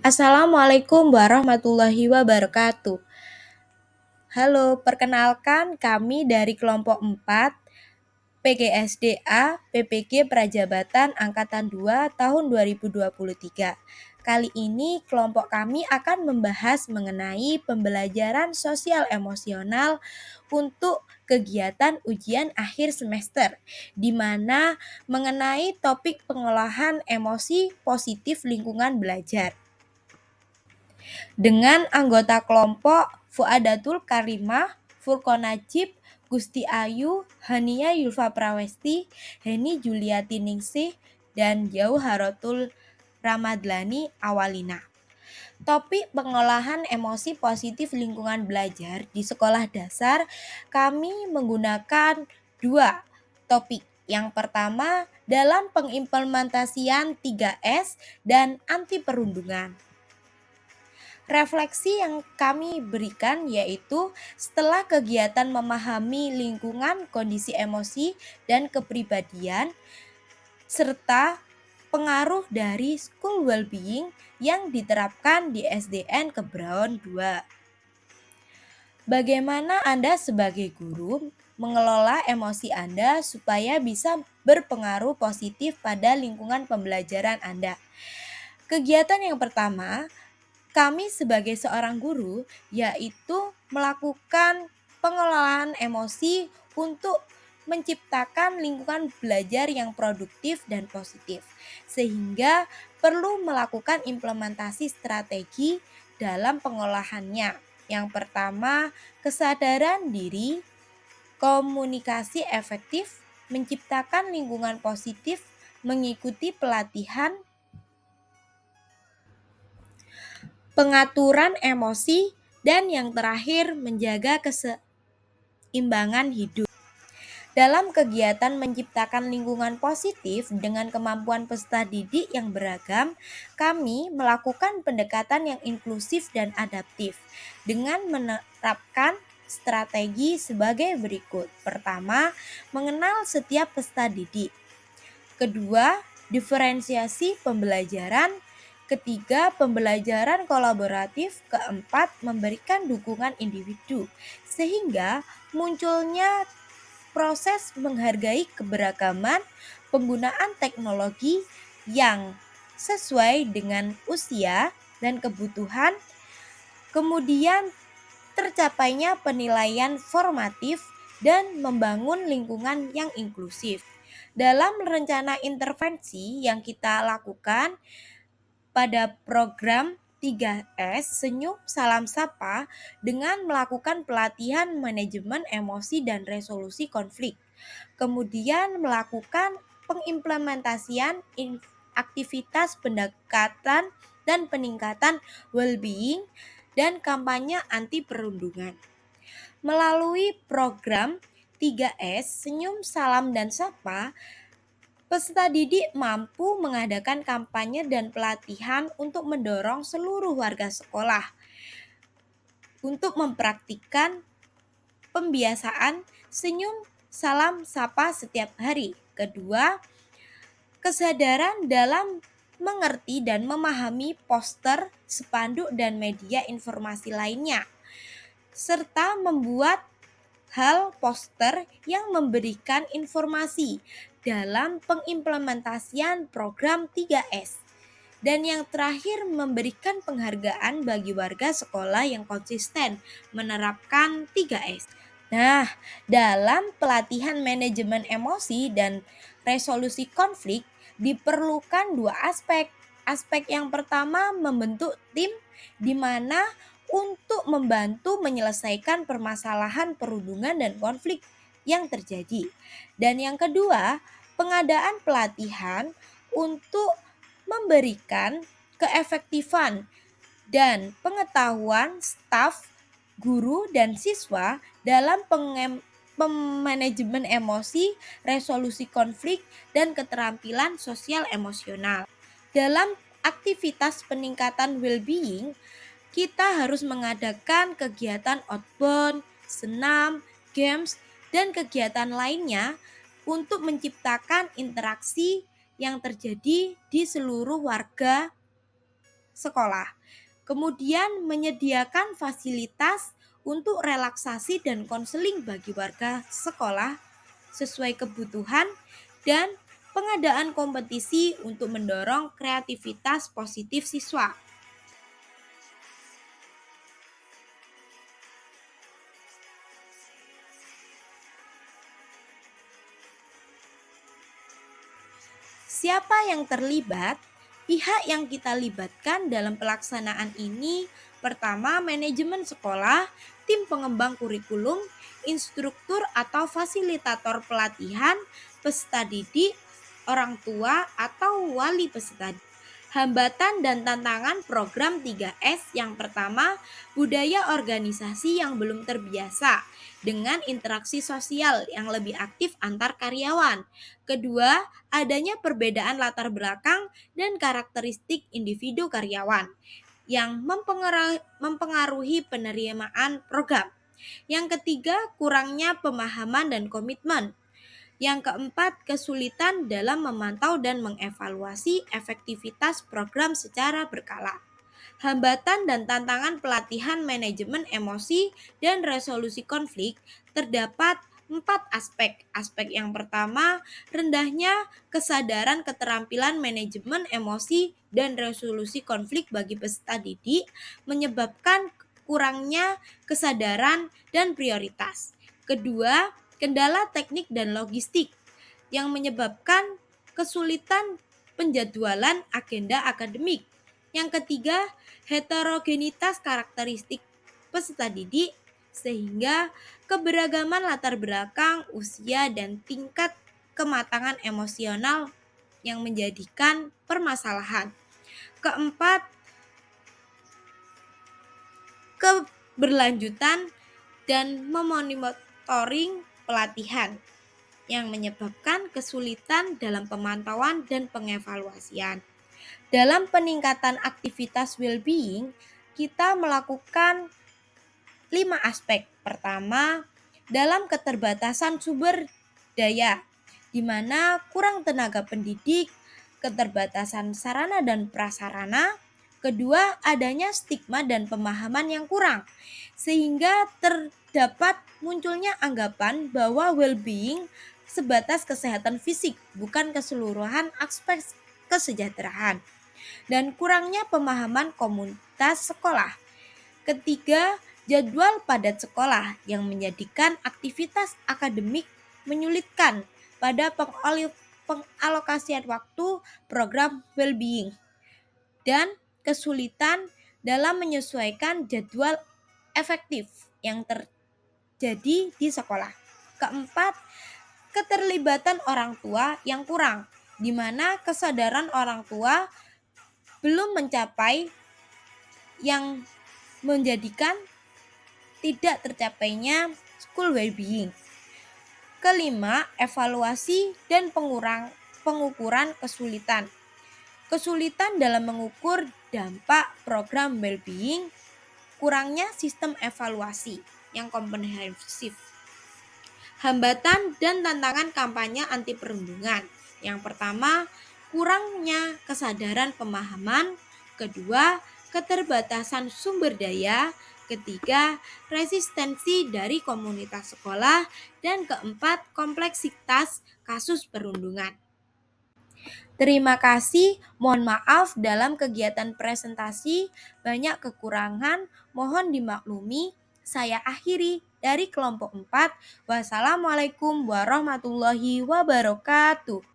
Assalamualaikum warahmatullahi wabarakatuh. Halo, perkenalkan kami dari kelompok 4 PGSDA PPG Prajabatan Angkatan 2 tahun 2023. Kali ini kelompok kami akan membahas mengenai pembelajaran sosial emosional untuk kegiatan ujian akhir semester, di mana mengenai topik pengolahan emosi positif lingkungan belajar. Dengan anggota kelompok Fuadatul Karimah, Furqon Najib, Gusti Ayu, Hania Yulfa Prawesti, Heni Juliati Ningsih, dan Jauharatul Ramadlani Awalina. Topik pengolahan emosi positif lingkungan belajar di sekolah dasar kami menggunakan dua topik. Yang pertama dalam pengimplementasian 3S dan anti perundungan. Refleksi yang kami berikan yaitu setelah kegiatan memahami lingkungan, kondisi emosi, dan kepribadian, serta pengaruh dari school well-being yang diterapkan di SDN Kebraon 2. Bagaimana Anda sebagai guru mengelola emosi Anda supaya bisa berpengaruh positif pada lingkungan pembelajaran Anda? Kegiatan yang pertama, kami sebagai seorang guru yaitu melakukan pengelolaan emosi untuk menciptakan lingkungan belajar yang produktif dan positif, sehingga perlu melakukan implementasi strategi dalam pengolahannya. Yang pertama, kesadaran diri, komunikasi efektif, menciptakan lingkungan positif, mengikuti pelatihan, pengaturan emosi, dan yang terakhir menjaga keseimbangan hidup. Dalam kegiatan menciptakan lingkungan positif dengan kemampuan peserta didik yang beragam, kami melakukan pendekatan yang inklusif dan adaptif dengan menerapkan strategi sebagai berikut. Pertama, mengenal setiap peserta didik. Kedua, diferensiasi pembelajaran. Ketiga, pembelajaran kolaboratif. Keempat, memberikan dukungan individu. Sehingga munculnya proses menghargai keberagaman, penggunaan teknologi yang sesuai dengan usia dan kebutuhan, kemudian tercapainya penilaian formatif dan membangun lingkungan yang inklusif. Dalam rencana intervensi yang kita lakukan pada program 3S Senyum Salam Sapa dengan melakukan pelatihan manajemen emosi dan resolusi konflik. Kemudian melakukan pengimplementasian aktivitas pendekatan dan peningkatan well-being dan kampanye anti perundungan. Melalui program 3S Senyum Salam dan Sapa, peserta didik mampu mengadakan kampanye dan pelatihan untuk mendorong seluruh warga sekolah untuk mempraktikkan pembiasaan senyum salam sapa setiap hari. Kedua, kesadaran dalam mengerti dan memahami poster, spanduk, dan media informasi lainnya, serta membuat hal poster yang memberikan informasi dalam pengimplementasian program 3S. Dan yang terakhir, memberikan penghargaan bagi warga sekolah yang konsisten menerapkan 3S. Nah, dalam pelatihan manajemen emosi dan resolusi konflik diperlukan dua aspek. Aspek yang pertama membentuk tim di mana untuk membantu menyelesaikan permasalahan perundungan dan konflik yang terjadi. Dan yang kedua, pengadaan pelatihan untuk memberikan keefektifan dan pengetahuan staf, guru, dan siswa dalam manajemen emosi, resolusi konflik, dan keterampilan sosial emosional. Dalam aktivitas peningkatan well-being, kita harus mengadakan kegiatan outbound, senam, games, dan kegiatan lainnya untuk menciptakan interaksi yang terjadi di seluruh warga sekolah. Kemudian menyediakan fasilitas untuk relaksasi dan konseling bagi warga sekolah sesuai kebutuhan dan pengadaan kompetisi untuk mendorong kreativitas positif siswa. Siapa yang terlibat? Pihak yang kita libatkan dalam pelaksanaan ini pertama manajemen sekolah, tim pengembang kurikulum, instruktur atau fasilitator pelatihan, peserta didik, orang tua atau wali peserta. Hambatan dan tantangan program 3S yang pertama, budaya organisasi yang belum terbiasa dengan interaksi sosial yang lebih aktif antar karyawan. Kedua, adanya perbedaan latar belakang dan karakteristik individu karyawan yang mempengaruhi penerimaan program. Yang ketiga, kurangnya pemahaman dan komitmen. Yang keempat, kesulitan dalam memantau dan mengevaluasi efektivitas program secara berkala. Hambatan dan tantangan pelatihan manajemen emosi dan resolusi konflik terdapat 4 aspek. Aspek yang pertama, rendahnya kesadaran keterampilan manajemen emosi dan resolusi konflik bagi peserta didik menyebabkan kurangnya kesadaran dan prioritas. Kedua, kendala teknik dan logistik yang menyebabkan kesulitan penjadwalan agenda akademik. Yang ketiga, heterogenitas karakteristik peserta didik sehingga keberagaman latar belakang, usia, dan tingkat kematangan emosional yang menjadikan permasalahan. Keempat, keberlanjutan dan memonitoring pelatihan yang menyebabkan kesulitan dalam pemantauan dan pengevaluasian. Dalam peningkatan aktivitas well-being, kita melakukan 5 aspek. Pertama, dalam keterbatasan sumber daya, di mana kurang tenaga pendidik, keterbatasan sarana dan prasarana. Kedua, adanya stigma dan pemahaman yang kurang, sehingga terdapat munculnya anggapan bahwa well-being sebatas kesehatan fisik, bukan keseluruhan aspek kesejahteraan. Dan kurangnya pemahaman komunitas sekolah. Ketiga, jadwal padat sekolah yang menjadikan aktivitas akademik menyulitkan pada pengalokasian waktu program well-being dan kesulitan dalam menyesuaikan jadwal efektif yang terjadi di sekolah. Keempat, keterlibatan orang tua yang kurang, di mana kesadaran orang tua belum mencapai yang menjadikan tidak tercapainya school well-being. Kelima, evaluasi dan pengukuran kesulitan. Kesulitan dalam mengukur dampak program well-being, kurangnya sistem evaluasi yang komprehensif. Hambatan dan tantangan kampanye anti perundungan. Yang pertama, kurangnya kesadaran pemahaman. Kedua, keterbatasan sumber daya. Ketiga, resistensi dari komunitas sekolah. Dan keempat, kompleksitas kasus perundungan. Terima kasih, mohon maaf dalam kegiatan presentasi banyak kekurangan, mohon dimaklumi. Saya akhiri dari kelompok 4. Wassalamualaikum warahmatullahi wabarakatuh.